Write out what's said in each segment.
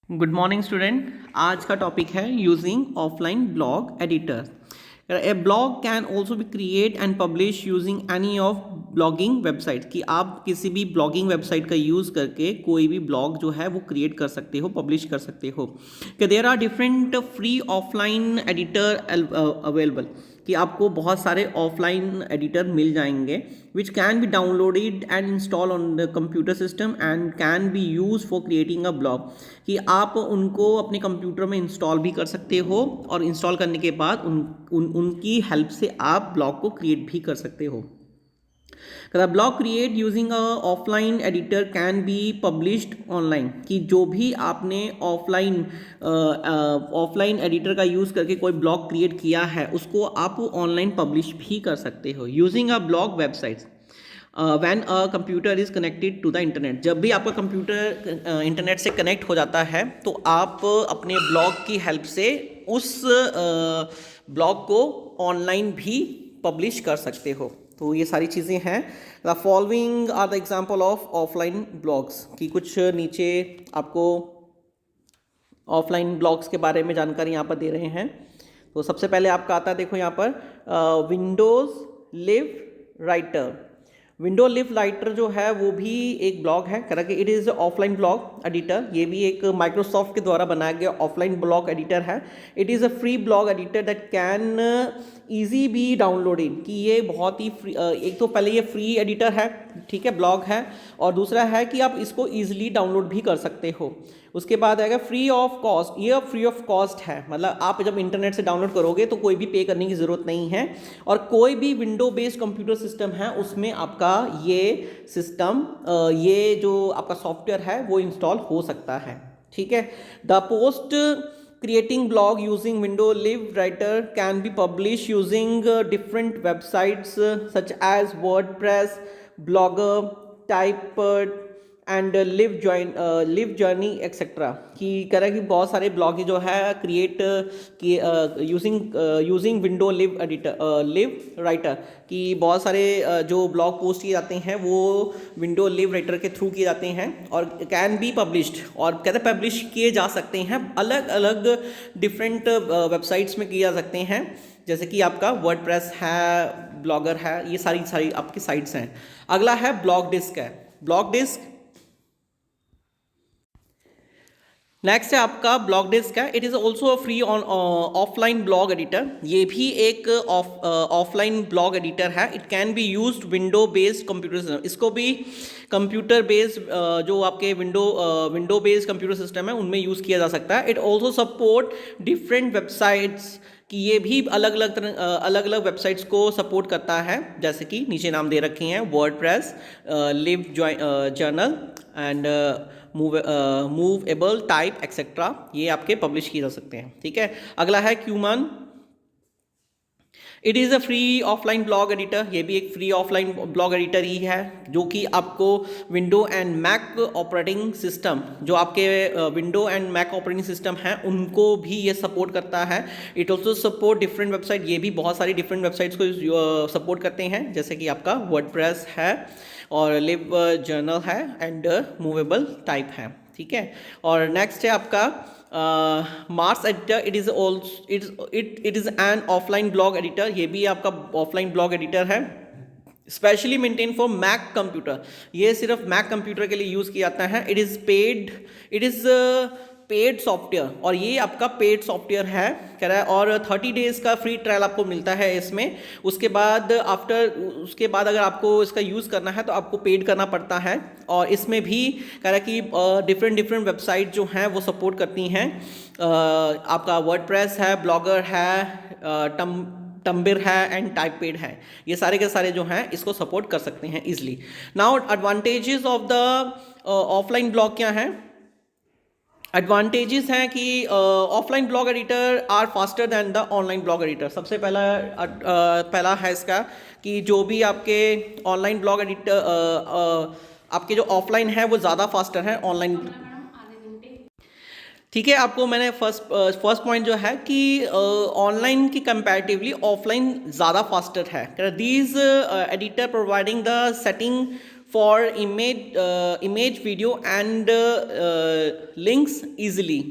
Good morning student. आज का topic है using offline blog editor. A blog can also be create and publish using any of blogging website. कि आप किसी भी ब्लॉगिंग वेबसाइट का यूज़ करके कोई भी ब्लॉग जो है वो क्रिएट कर सकते हो, पब्लिश कर सकते हो। कि there are different free offline editor available. कि आपको बहुत सारे ऑफलाइन एडिटर मिल जाएंगे which can be downloaded and installed on the computer system and can be used for creating a blog। कि आप उनको अपने कंप्यूटर में इंस्टॉल भी कर सकते हो और इंस्टॉल करने के बाद उनकी हेल्प से आप ब्लॉग को क्रिएट भी कर सकते हो। Blog create using a offline editor can be published online. कि जो भी आपने ऑफलाइन एडिटर का यूज़ करके कोई ब्लॉग क्रिएट किया है उसको आप ऑनलाइन पब्लिश भी कर सकते हो using a blog website when a computer is connected to the internet. जब भी आपका कंप्यूटर इंटरनेट से कनेक्ट हो जाता है तो आप अपने ब्लॉग की हेल्प से उस ब्लॉग को ऑनलाइन भी पब्लिश कर सकते हो। तो ये सारी चीज़ें हैं। The following are the example of offline blogs. कि कुछ नीचे आपको ऑफलाइन ब्लॉग्स के बारे में जानकारी यहाँ पर दे रहे हैं। तो सबसे पहले आपका आता है, देखो यहाँ पर Windows live writer. Window live writer जो है वो भी एक ब्लॉग है। कह कि it is offline blog editor. ये भी एक माइक्रोसॉफ्ट के द्वारा बनाया गया ऑफलाइन ब्लॉग एडिटर है। It is a free blog editor that can easy be downloaded. कि ये बहुत ही फ्री, एक तो पहले ये फ्री एडिटर है, ठीक है, ब्लॉग है, और दूसरा है कि आप इसको ईजिली डाउनलोड भी कर सकते हो। उसके बाद आएगा फ्री ऑफ कॉस्ट। ये फ्री ऑफ कॉस्ट है, मतलब आप जब इंटरनेट से डाउनलोड करोगे तो कोई भी पे करने की ज़रूरत नहीं है, और कोई भी विंडो बेस्ड कंप्यूटर सिस्टम है उसमें आपका ये सिस्टम, ये जो आपका सॉफ्टवेयर है वो इंस्टॉल हो सकता है, ठीक है। The post creating blog using window live writer can be published using different websites such as WordPress, Blogger, Typepad and live journey etcetera. कि कह रहा है कि बहुत सारे ब्लॉग जो है क्रिएट किए using window live editor live writer. कि बहुत सारे जो ब्लॉग पोस्ट किए जाते हैं वो विंडो लिव राइटर के थ्रू किए जाते हैं और कैन बी पब्लिश्ड, और कहते हैं पब्लिश किए जा सकते हैं अलग अलग डिफरेंट वेबसाइट्स में किए जा सकते हैं, जैसे कि आपका वर्डप्रेस है, ब्लॉगर है, ये सारी आपकी साइट्स हैं। अगला है ब्लॉग डिस्क है। ब्लॉग डिस्क नेक्स्ट है आपका ब्लॉग डिस्क है। It is also free on offline blog editor. ये भी एक ऑफलाइन ब्लॉग एडिटर है। It can be used window based computer system. इसको भी कंप्यूटर बेस्ड जो आपके विंडो बेस्ड कंप्यूटर सिस्टम है उनमें यूज़ किया जा सकता है। It also support different websites. कि ये भी अलग अलग वेबसाइट्स को सपोर्ट करता है, जैसे कि नीचे नाम दे रखे हैं, WordPress, live journal and Movable type etcetera. ये आपके पब्लिश किए जा सकते हैं, ठीक है। अगला है Qumana. It is a free offline blog editor. ये भी एक फ्री ऑफलाइन ब्लॉग एडिटर ही है जो कि आपको window and Mac operating system, जो आपके window and Mac operating system हैं उनको भी ये सपोर्ट करता है। It also support different website. ये भी बहुत सारी डिफरेंट वेबसाइट्स को सपोर्ट करते हैं, जैसे कि आपका वर्डप्रेस है और लिव जर्नल है एंड मूवेबल टाइप है, ठीक है। और नेक्स्ट है आपका Mars editor. It is an offline blog editor. ये भी आपका ऑफलाइन ब्लॉग एडिटर है, specially maintain for Mac computer. ये सिर्फ मैक कंप्यूटर के लिए यूज़ किया जाता है। इट इज़ पेड सॉफ्टवेयर, और ये आपका पेड सॉफ्टवेयर है, कह रहा है। और 30 डेज़ का फ्री ट्रायल आपको मिलता है इसमें। उसके बाद अगर आपको इसका यूज़ करना है तो आपको पेड करना पड़ता है। और इसमें भी कह रहा है कि डिफरेंट वेबसाइट जो हैं वो सपोर्ट करती हैं। आपका वर्डप्रेस है, ब्लॉगर है, टम्बिर है एंड टाइपपेड है। ये सारे के सारे जो हैं इसको सपोर्ट कर सकते हैं easily. Now advantages of the offline blog क्या हैं? एडवांटेजेस हैं कि offline blog editor are faster than the online blog editor. सबसे पहला है इसका कि जो भी आपके ऑनलाइन ब्लॉग एडिटर आपके जो ऑफलाइन है वो ज़्यादा फास्टर है ऑनलाइन, ठीक है। आपको मैंने फर्स्ट पॉइंट जो है कि ऑनलाइन की कंपैरेटिवली ऑफलाइन ज़्यादा फास्टर है। These editor providing the setting for image video and links easily।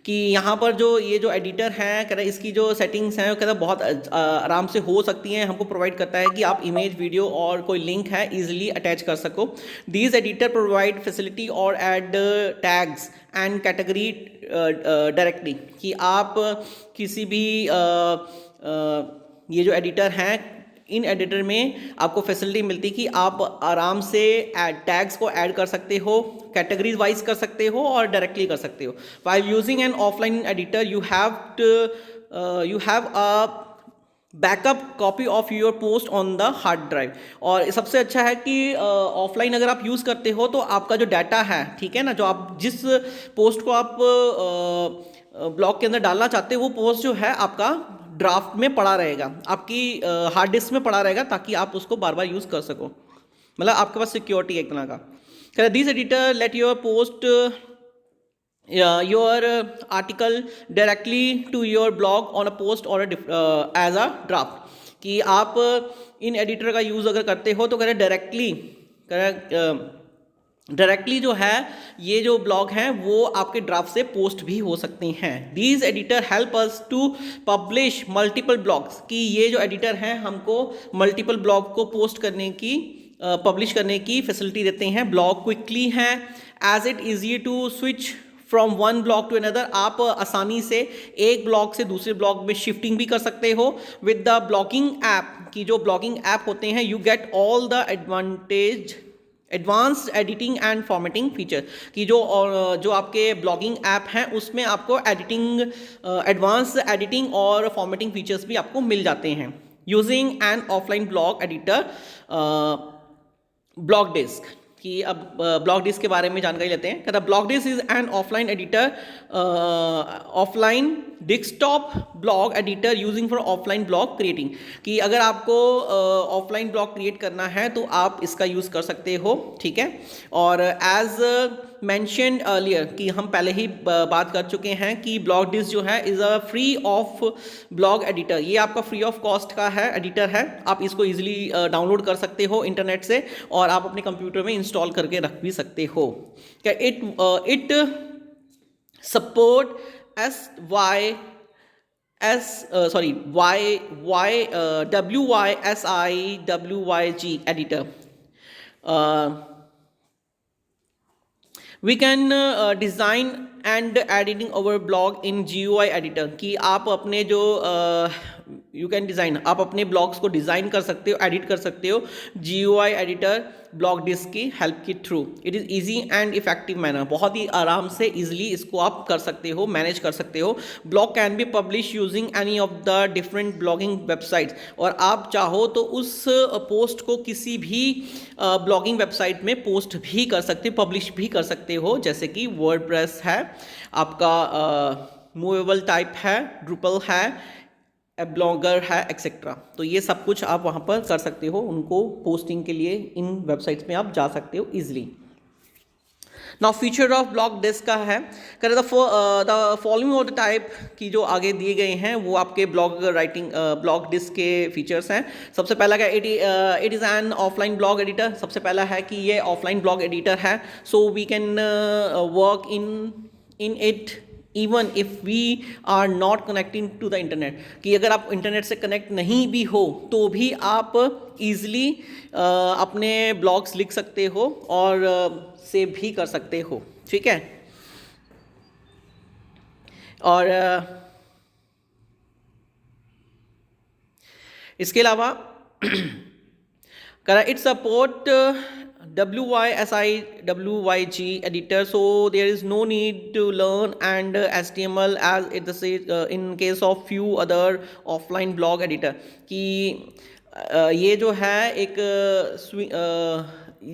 कि यहाँ पर जो ये जो एडिटर है कह रहा है इसकी जो सेटिंग्स हैं कहता है बहुत आराम से हो सकती हैं, हमको प्रोवाइड करता है कि आप इमेज वीडियो और कोई लिंक है इजीली अटैच कर सको। दीज एडिटर प्रोवाइड फैसिलिटी और add tags and category directly. कि आप किसी भी ये जो एडिटर हैं इन एडिटर में आपको फैसिलिटी मिलती कि आप आराम से टैग्स को ऐड कर सकते हो, कैटेगरीज वाइज कर सकते हो और डायरेक्टली कर सकते हो। While using an offline editor you have a backup copy of your post on the hard drive. और सबसे अच्छा है कि ऑफलाइन अगर आप यूज़ करते हो तो आपका जो डाटा है, ठीक है ना, जो आप जिस पोस्ट को आप ब्लॉग के अंदर डालना चाहते हो वो पोस्ट जो है आपका ड्राफ्ट में पड़ा रहेगा, आपकी हार्ड डिस्क में पड़ा रहेगा, ताकि आप उसको बार बार यूज़ कर सको। मतलब आपके पास सिक्योरिटी है एक तरह का। This editor let your post your article directly to your blog on a post और एज अ ड्राफ्ट। कि आप इन एडिटर का यूज़ अगर करते हो तो कह रहे डायरेक्टली जो है ये जो ब्लॉग हैं वो आपके ड्राफ्ट से पोस्ट भी हो सकते हैं। These editor help us to publish multiple blogs. कि ये जो एडिटर हैं हमको मल्टीपल ब्लॉग को पोस्ट करने की पब्लिश करने की फैसिलिटी देते हैं। ब्लॉग क्विकली हैं as it easy to switch from one blog to another. आप आसानी से एक ब्लॉग से दूसरे ब्लॉग में शिफ्टिंग भी कर सकते हो विद द ब्लॉगिंग ऐप। की जो ब्लॉगिंग ऐप होते हैं you get all the advanced editing and formatting feature. कि जो आपके ब्लॉगिंग ऐप हैं उसमें आपको एडिटिंग एडवांस एडिटिंग और फॉर्मेटिंग फीचर्स भी आपको मिल जाते हैं। Using an offline blog editor blog disc. कि अब ब्लॉग डिस्क के बारे में जानकारी लेते हैं। कहता BlogDesk is an offline editor offline desktop blog editor using for offline blog creating. कि अगर आपको ऑफलाइन ब्लॉग क्रिएट करना है तो आप इसका यूज़ कर सकते हो, ठीक है। और एज मैंशनड अर्लियर कि हम पहले ही बात कर चुके हैं कि ब्लॉग डिस्क जो है is a free of blog editor. ये आपका फ्री ऑफ कॉस्ट का है एडिटर है, आप इसको ईजिली डाउनलोड कर सकते हो इंटरनेट से और आप अपने कंप्यूटर में इंस्टॉल करके रख भी सकते हो। क्या it support WYSIWYG editor. We can design and editing our blog in GUI editor। कि आप अपने जो यू कैन डिज़ाइन, आप अपने ब्लॉग्स को डिज़ाइन कर सकते हो, एडिट कर सकते हो GUI एडिटर ब्लॉग डिस्क की हेल्प के through. It is easy and effective manner. बहुत ही आराम से ईजिली इसको आप कर सकते हो, मैनेज कर सकते हो। Blog can be publish using any of the different blogging websites. और आप चाहो तो उस पोस्ट को किसी भी ब्लॉगिंग वेबसाइट में पोस्ट भी कर सकते हो, पब्लिश भी कर सकते हो। जैसे कि वर्डप्रेस है, आपका मूवेबल टाइप है, ड्रूपल है, ब्लॉगर है, एक्सेट्रा। तो ये सब कुछ आप वहाँ पर कर सकते हो, उनको पोस्टिंग के लिए इन वेबसाइट्स में आप जा सकते हो easily. Now feature of BlogDesk का है करें the following of the type की जो आगे दिए गए हैं वो आपके ब्लॉग डिस्क के फीचर्स हैं। सबसे पहला क्या, it is an offline blog editor. सबसे पहला है कि ये ऑफलाइन ब्लॉग एडिटर है, so we can work in it even if we are not connecting to the internet. कि अगर आप इंटरनेट से कनेक्ट नहीं भी हो तो भी आप ईज़िली अपने ब्लॉग्स लिख सकते हो और सेव भी कर सकते हो, ठीक है। और इसके अलावा करा it support WYSIWYG editor, so there is no need to learn and HTML as it is in case of few other offline blog editor। कि ये जो है एक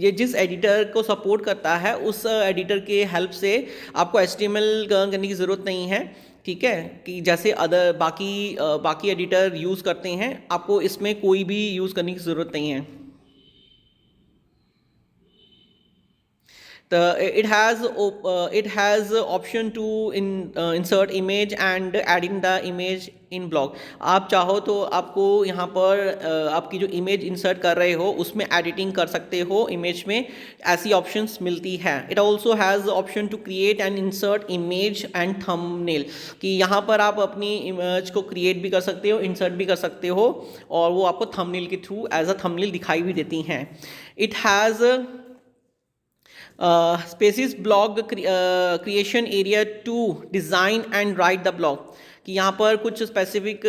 ये जिस एडिटर को सपोर्ट करता है उस एडिटर के हेल्प से आपको HTML करने की ज़रूरत नहीं है, ठीक है। कि जैसे अदर बाकी एडिटर यूज़ करते हैं, आपको इसमें कोई भी यूज़ करने की ज़रूरत नहीं है। it has option to insert image and adding the image in blog. आप चाहो तो आपको यहाँ पर आपकी जो इमेज इंसर्ट कर रहे हो उसमें एडिटिंग कर सकते हो इमेज में, ऐसी ऑप्शंस मिलती है. It also has option to create and insert image and thumbnail, कि यहाँ पर आप अपनी इमेज को क्रिएट भी कर सकते हो, इंसर्ट भी कर सकते हो, और वो आपको थंबनेल के थ्रू एज अ थंबनेल दिखाई भी देती हैं. It has spacious blog creation area to design and write the blog, कि यहाँ पर कुछ स्पेसिफिक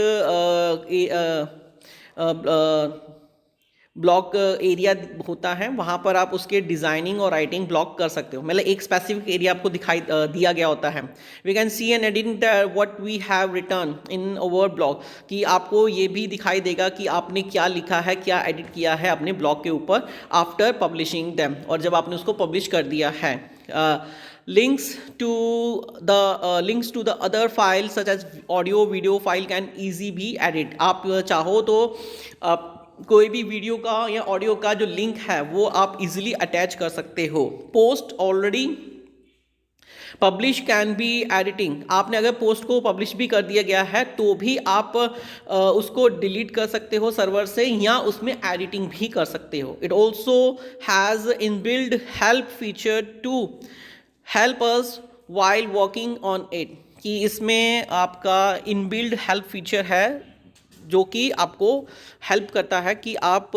ब्लॉग एरिया होता है, वहाँ पर आप उसके डिज़ाइनिंग और राइटिंग ब्लॉग कर सकते हो. मतलब एक स्पेसिफिक एरिया आपको दिखाई दिया गया होता है. We can see and edit what we have written in our blog, कि आपको ये भी दिखाई देगा कि आपने क्या लिखा है, क्या एडिट किया है अपने ब्लॉग के ऊपर आफ्टर पब्लिशिंग दैम, और जब आपने उसको पब्लिश कर दिया है. Links to the other files such as audio video file can easy be added. आप चाहो तो कोई भी वीडियो का या ऑडियो का जो लिंक है वो आप इजीली अटैच कर सकते हो. Post already publish can be editing, आपने अगर पोस्ट को पब्लिश भी कर दिया गया है तो भी आप उसको डिलीट कर सकते हो सर्वर से, या उसमें एडिटिंग भी कर सकते हो. It also has inbuilt help feature to help us while working on it, कि इसमें आपका इनबिल्ड हेल्प फीचर है जो कि आपको हेल्प करता है कि आप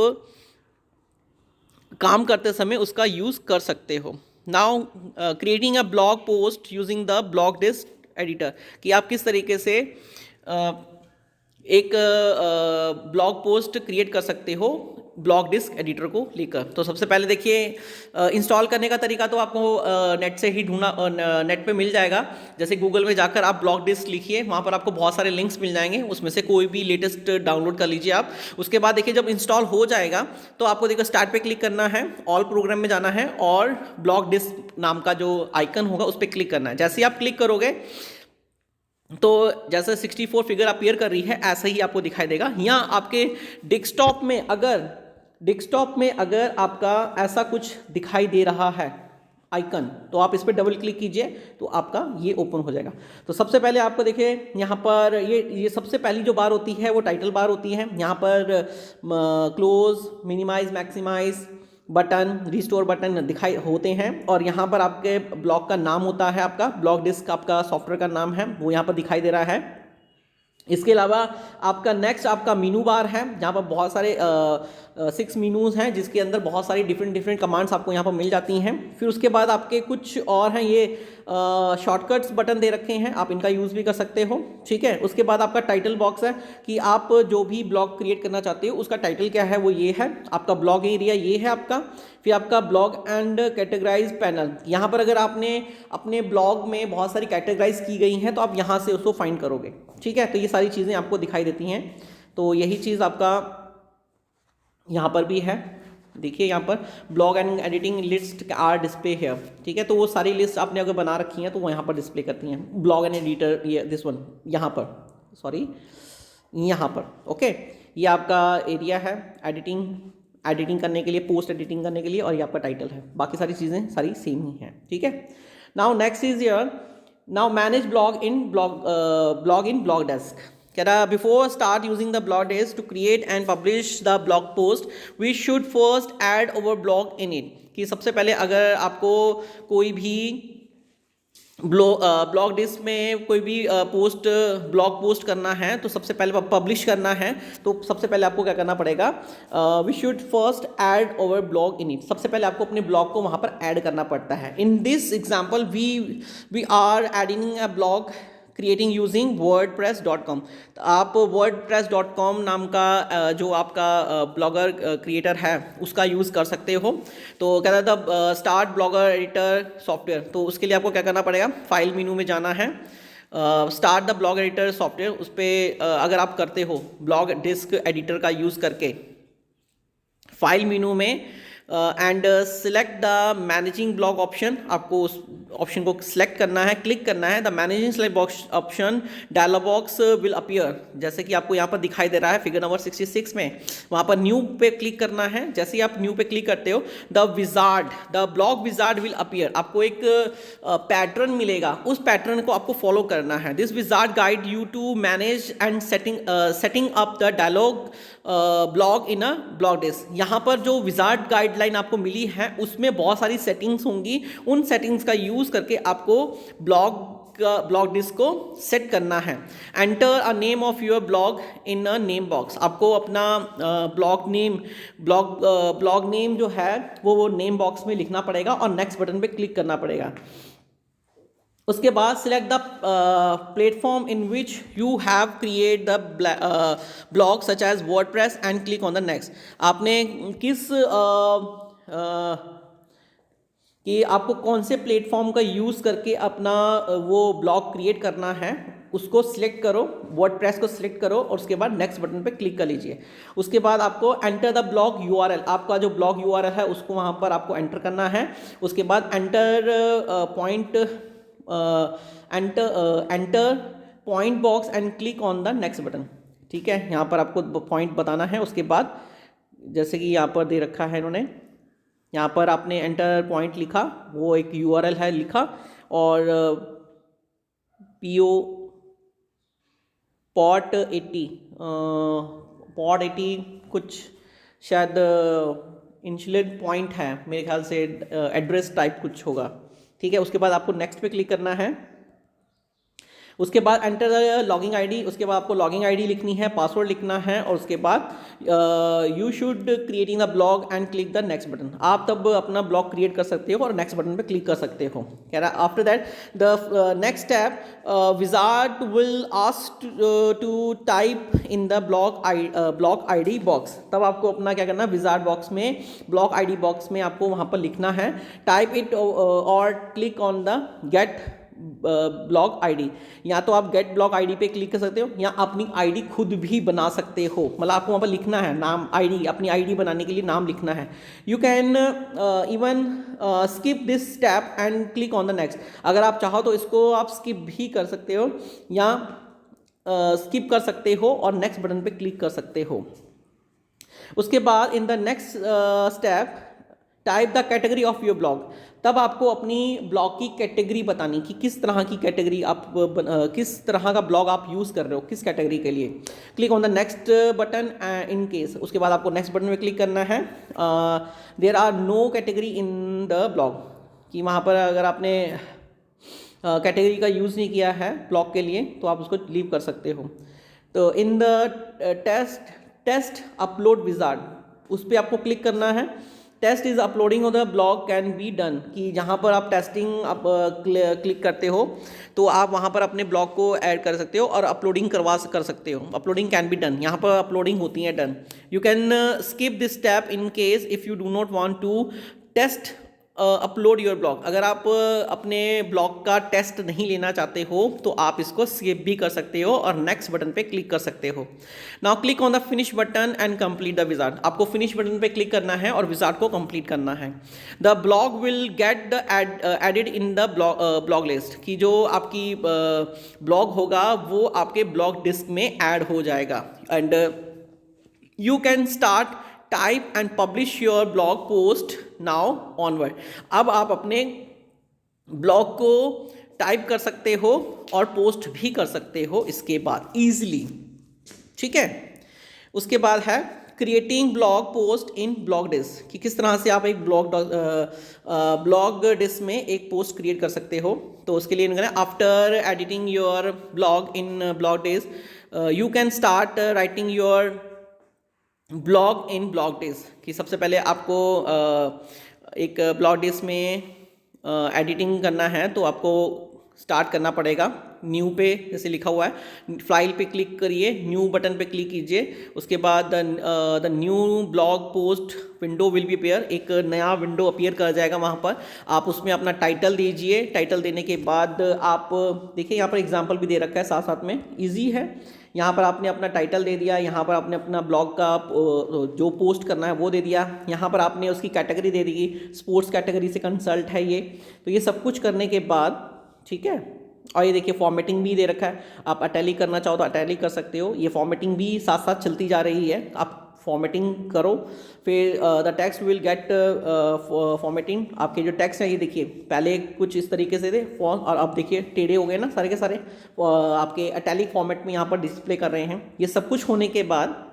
काम करते समय उसका यूज़ कर सकते हो. Now creating a blog post using the BlogDesk editor, कि आप किस तरीके से एक ब्लॉग पोस्ट क्रिएट कर सकते हो ब्लॉग डिस्क एडिटर को लेकर. तो सबसे पहले देखिए, इंस्टॉल करने का तरीका तो आपको नेट से ही नेट पे मिल जाएगा. जैसे गूगल में जाकर आप ब्लॉग डिस्क लिखिए, वहाँ पर आपको बहुत सारे लिंक्स मिल जाएंगे, उसमें से कोई भी लेटेस्ट डाउनलोड कर लीजिए आप. उसके बाद देखिए जब इंस्टॉल हो जाएगा तो आपको देखिए स्टार्ट पे क्लिक करना है, ऑल प्रोग्राम में जाना है और ब्लॉग डिस्क नाम का जो आइकन होगा उस पर क्लिक करना है. जैसे ही आप क्लिक करोगे तो जैसे 64 फिगर अपीयर कर रही है ऐसा ही आपको दिखाई देगा. यहाँ आपके डेस्कटॉप में अगर आपका ऐसा कुछ दिखाई दे रहा है आइकन, तो आप इस पर डबल क्लिक कीजिए तो आपका ये ओपन हो जाएगा. तो सबसे पहले आपको देखिए यहाँ पर ये सबसे पहली जो बार होती है वो टाइटल बार होती है. यहाँ पर close, minimise, maximise button, restore button दिखाई होते हैं, और यहाँ पर आपके ब्लॉग का नाम होता है, आपका ब्लॉग डिस्क आपका सॉफ्टवेयर का नाम है वो यहाँ पर दिखाई दे रहा है. इसके अलावा आपका नेक्स्ट आपका मीनू बार है, जहाँ पर बहुत सारे 6 मीनूज़ हैं जिसके अंदर बहुत सारी डिफरेंट कमांड्स आपको यहाँ पर मिल जाती हैं. फिर उसके बाद आपके कुछ और हैं, ये शॉर्टकट्स बटन दे रखे हैं, आप इनका यूज़ भी कर सकते हो. ठीक है. उसके बाद आपका टाइटल बॉक्स है, कि आप जो भी ब्लॉग क्रिएट करना चाहते हो उसका टाइटल क्या है वो ये है. आपका ब्लॉग एरिया ये है आपका. फिर आपका ब्लॉग एंड कैटेगराइज पैनल, यहाँ पर अगर आपने अपने ब्लॉग में बहुत सारी कैटेगराइज की गई हैं तो आप यहाँ से उसको फाइंड करोगे. ठीक है. तो ये सारी चीज़ें आपको दिखाई देती हैं. तो यही चीज़ आपका यहाँ पर भी है. देखिए यहाँ पर blog and editing list are display है. ठीक है. तो वो सारी लिस्ट आपने अगर बना रखी हैं तो वो यहाँ पर डिस्प्ले करती हैं. ब्लॉग एंड एडिटर, ये दिस वन यहाँ पर, सॉरी यहाँ पर. ओके. ये आपका एरिया है एडिटिंग करने के लिए, पोस्ट एडिटिंग करने के लिए, और ये आपका टाइटल है. बाकी सारी चीज़ें सारी सेम ही हैं. ठीक है. Now next is your, now manage blog in blog desk. Before start using the blog desk to create and publish the blog post, we should first add our blog in it. कि सबसे पहले अगर आपको कोई भी blog disc में कोई भी ब्लॉग पोस्ट करना है, तो सबसे पहले पब्लिश करना है, तो सबसे पहले आपको क्या करना पड़ेगा, we should first add over blog in it. सबसे पहले आपको अपने ब्लॉग को वहाँ पर ऐड करना पड़ता है. In this example we are adding a blog creating using wordpress.com. तो आप wordpress.com नाम का जो आपका ब्लॉगर क्रिएटर है उसका यूज़ कर सकते हो. तो कहता था स्टार्ट ब्लॉगर एडिटर सॉफ्टवेयर, तो उसके लिए आपको क्या करना पड़ेगा, फाइल मेनू में जाना है, start the blog editor software. उस पर अगर आप करते हो ब्लॉग डिस्क एडिटर का यूज़ करके, फाइल मेनू में and select the managing blog option, आपको उस ऑप्शन को सिलेक्ट करना है, क्लिक करना है। The managing select box option dialog box will appear, जैसे कि आपको यहाँ पर दिखाई दे रहा है फिगर नंबर 66 में, वहाँ पर न्यू पे क्लिक करना है। जैसे ही आप न्यू पे क्लिक करते हो the blog wizard will appear, आपको एक पैटर्न मिलेगा, उस पैटर्न को आपको फॉलो करना है। This wizard guide you to manage and setting up the dialog blog in a blog desk. यहाँ पर जो विजार्ड गाइडलाइन आपको मिली है उसमें बहुत सारी सेटिंग्स होंगी, उन सेटिंग्स का यूज़ करके आपको ब्लॉग डिस्क को सेट करना है। Enter a name of your blog in a name box, आपको अपना ब्लॉग नेम जो है वो नेम बॉक्स में लिखना पड़ेगा और नेक्स्ट बटन पे क्लिक करना पड़ेगा। उसके बाद select the platform in which you have create the blog such as WordPress and click on the next. आपने किस कि आपको कौन से प्लेटफॉर्म का यूज़ करके अपना वो ब्लॉग क्रिएट करना है, उसको सिलेक्ट करो, वर्डप्रेस को सिलेक्ट करो और उसके बाद नेक्स्ट बटन पे क्लिक कर लीजिए। उसके बाद आपको एंटर द ब्लॉग यूआरएल, आपका जो ब्लॉग यूआरएल है उसको वहाँ पर आपको एंटर करना है। उसके बाद enter point box and click on the next button. ठीक है, यहाँ पर आपको पॉइंट बताना है। उसके बाद जैसे कि यहाँ पर दे रखा है इन्होंने, यहाँ पर आपने एंटर पॉइंट लिखा, वो एक यूआरएल है लिखा, और PO पॉट 80 कुछ शायद इंसुलेट पॉइंट है मेरे ख्याल से, एड्रेस टाइप कुछ होगा। ठीक है, उसके बाद आपको नेक्स्ट पे क्लिक करना है। उसके बाद एंटर लॉगिंग आईडी, उसके बाद आपको लॉगिंग आईडी लिखनी है, पासवर्ड लिखना है और उसके बाद you should creating the blog and click the next button. आप तब अपना ब्लॉग क्रिएट कर सकते हो और नेक्स्ट बटन पे क्लिक कर सकते हो। कह रहा after that the next step wizard will ask to type in the blog ID box. तब आपको अपना क्या करना है, विजार्ड बॉक्स में, ब्लॉग आईडी बॉक्स में आपको वहाँ पर लिखना है टाइप इट और click on the get blog ID. या तो आप गेट ब्लॉग आईडी पे क्लिक कर सकते हो या अपनी आईडी खुद भी बना सकते हो, मतलब आपको वहाँ पर लिखना है नाम, आईडी, अपनी आईडी बनाने के लिए नाम लिखना है। You can even skip this step and click on the next. अगर आप चाहो तो इसको आप स्किप भी कर सकते हो या स्किप कर सकते हो और नेक्स्ट बटन पे क्लिक कर सकते हो। उसके बाद in the next step type the category of your blog. तब आपको अपनी ब्लॉग की कैटेगरी बतानी कि किस तरह की कैटेगरी आप किस तरह का ब्लॉग आप यूज़ कर रहे हो, किस कैटेगरी के लिए। Click on the next button in case. उसके बाद आपको नेक्स्ट बटन में क्लिक करना है। There are no category in the blog, कि वहाँ पर अगर आपने कैटेगरी का यूज़ नहीं किया है ब्लॉग के लिए तो आप उसको लीव कर सकते हो। तो in the test upload wizard, उस पर आपको क्लिक करना है। Test is uploading of the blog can be done, कि जहाँ पर आप टेस्टिंग आप क्लिक करते हो तो आप वहाँ पर अपने ब्लॉग को ऐड कर सकते हो और अपलोडिंग कर सकते हो। अपलोडिंग कैन बी डन, यहाँ पर अपलोडिंग होती है done. You can skip this step in case if you do not want to test upload your blog. अगर आप अपने ब्लॉग का टेस्ट नहीं लेना चाहते हो तो आप इसको स्किप भी कर सकते हो और नेक्स्ट बटन पे क्लिक कर सकते हो। Now click on the finish button and complete the wizard. आपको फिनिश बटन पे क्लिक करना है और विजार्ड को कंप्लीट करना है। The blog will get the added in the blog list, कि जो आपकी ब्लॉग होगा वो आपके ब्लॉग डिस्क में ऐड हो जाएगा। And you can start type and publish your blog post now onward. अब आप अपने ब्लॉग को टाइप कर सकते हो और पोस्ट भी कर सकते हो इसके बाद ईजिली। ठीक है, उसके बाद है creating blog post in blog disc, कि किस तरह से आप एक ब्लॉग डिस्क में एक पोस्ट क्रिएट कर सकते हो। तो उसके लिए after editing your blog in blog desk you can start writing your blog in blog disc, कि सबसे पहले आपको एक ब्लॉग डिस्क में एडिटिंग करना है तो आपको स्टार्ट करना पड़ेगा न्यू पे जैसे लिखा हुआ है, फाइल पे क्लिक करिए, न्यू बटन पे क्लिक कीजिए, उसके बाद the new blog post window will be appear, एक नया विंडो अपीयर कर जाएगा वहाँ पर। आप उसमें अपना टाइटल दीजिए, टाइटल देने के बाद आप देखिए यहाँ पर एग्जाम्पल भी दे रखा है साथ साथ में, ईजी है। यहाँ पर आपने अपना टाइटल दे दिया, यहाँ पर आपने अपना ब्लॉग का जो पोस्ट करना है वो दे दिया, यहाँ पर आपने उसकी कैटेगरी दे दी, स्पोर्ट्स कैटेगरी से कंसल्ट है ये। तो ये सब कुछ करने के बाद, ठीक है, और ये देखिए फॉर्मेटिंग भी दे रखा है, आप अटैलिक करना चाहो तो अटैलिक कर सकते हो, ये फॉर्मेटिंग भी साथ साथ चलती जा रही है, आप फॉर्मेटिंग करो, फिर the text will get formatting. आपके जो टेक्स्ट है ये देखिए पहले कुछ इस तरीके से थे फॉन्ट, और अब देखिए टेढ़े हो गए ना सारे के सारे, आपके अटैलिक फॉर्मेट में यहाँ पर डिस्प्ले कर रहे हैं। ये सब कुछ होने के बाद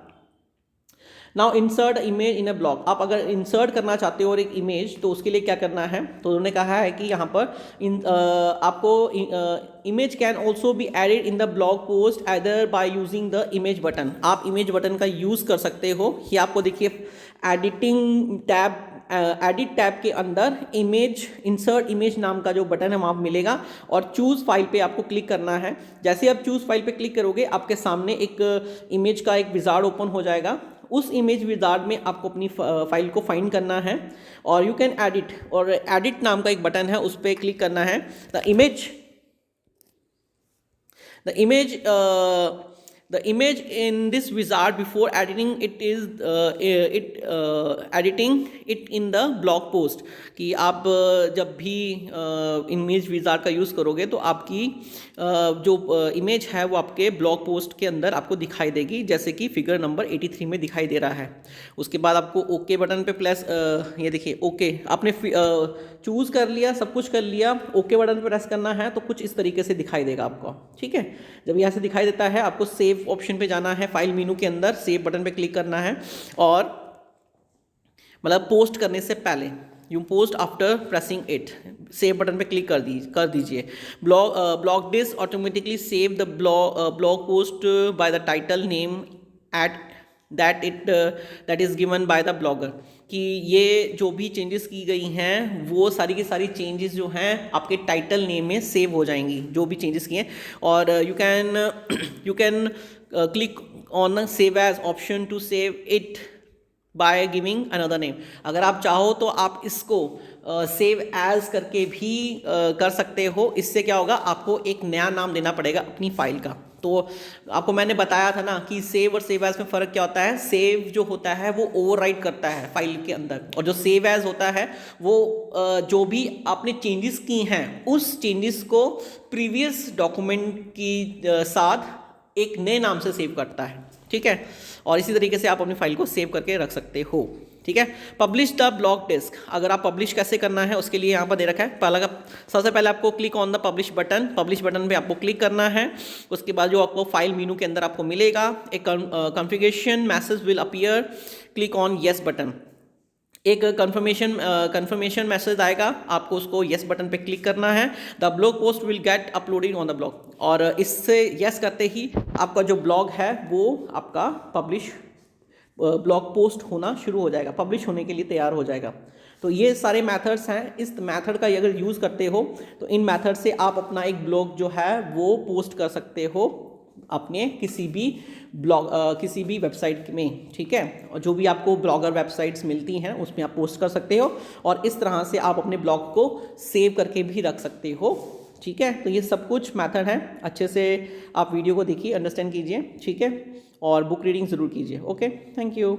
now insert image in a blog, आप अगर इंसर्ट करना चाहते हो और एक इमेज, तो उसके लिए क्या करना है, तो उन्होंने कहा है कि यहाँ पर आपको image can also be added in the blog post either by using the image button. आप इमेज बटन का यूज़ कर सकते हो। ये आपको देखिए एडिटिंग टैब, एडिट टैब के अंदर इमेज, इंसर्ट इमेज नाम का जो बटन है वहाँ मिलेगा, और चूज़ फाइल पे आपको क्लिक करना है। जैसे आप चूज़ फाइल पे क्लिक करोगे आपके सामने एक इमेज का एक विजार्ड ओपन हो जाएगा। उस इमेज विजार्ड में आपको अपनी फाइल को फाइंड करना है, और यू कैन एडिट, और एडिट नाम का एक बटन है उस पर क्लिक करना है। The image in this wizard before editing it is editing it in the blog post, कि आप जब भी इमेज विजार्ड का यूज़ करोगे तो आपकी जो इमेज है वो आपके ब्लॉग पोस्ट के अंदर आपको दिखाई देगी, जैसे कि फिगर नंबर 83 में दिखाई दे रहा है। उसके बाद आपको ओके बटन पे प्रेस, ये देखिए ओके, आपने चूज़ कर लिया, सब कुछ कर लिया, ओके बटन पे प्रेस करना है तो कुछ इस तरीके से दिखाई देगा आपको, ठीक है। जब यहाँ से दिखाई देता है आपको सेव ऑप्शन पे जाना है, फाइल मेनू के अंदर सेव बटन पे क्लिक करना है, और मतलब पोस्ट करने से पहले, you post after pressing it, save button पे क्लिक कर दीजिए। Blog this automatically save the blog post by the title name at that is given by the blogger, कि ये जो भी चेंजेस की गई हैं वो सारी की सारी चेंजेस जो हैं आपके टाइटल नेम में सेव हो जाएंगी, जो भी चेंजेस किए हैं। और you can click on save as option to save it by giving another name. अगर आप चाहो तो आप इसको सेव एज करके भी कर सकते हो। इससे क्या होगा, आपको एक नया नाम देना पड़ेगा अपनी फाइल का। तो आपको मैंने बताया था ना कि सेव और सेव एज में फ़र्क क्या होता है। सेव जो होता है वो ओवरराइट करता है फाइल के अंदर, और जो सेव एज होता है वो जो भी आपने चेंजेस की हैं उस चेंजेस को प्रीवियस डॉक्यूमेंट की साथ एक नए नाम से सेव करता है, ठीक है। और इसी तरीके से आप अपनी फाइल को सेव करके रख सकते हो, ठीक है। पब्लिश द ब्लॉग डिस्क, अगर आप पब्लिश कैसे करना है उसके लिए यहाँ पर दे रखा है। सबसे पहले आपको click on the publish button पे आपको क्लिक करना है। उसके बाद जो आपको फाइल मेनू के अंदर आपको मिलेगा एक configuration message will appear, click on yes button. एक कंफर्मेशन मैसेज आएगा, आपको उसको येस बटन पे क्लिक करना है। The blog post will get uploaded on the blog, और इससे येस करते ही आपका जो ब्लॉग है वो आपका ब्लॉग पोस्ट होना शुरू हो जाएगा, पब्लिश होने के लिए तैयार हो जाएगा। तो ये सारे मेथड्स हैं। इस मेथड का अगर यूज़ करते हो तो इन मेथड से आप अपना एक ब्लॉग जो है वो पोस्ट कर सकते हो अपने किसी भी वेबसाइट में, ठीक है। और जो भी आपको ब्लॉगर वेबसाइट्स मिलती हैं उसमें आप पोस्ट कर सकते हो, और इस तरह से आप अपने ब्लॉग को सेव करके भी रख सकते हो, ठीक है। तो ये सब कुछ मेथड है, अच्छे से आप वीडियो को देखिए, अंडरस्टैंड कीजिए, ठीक है, और बुक रीडिंग ज़रूर कीजिए। Okay, thank you.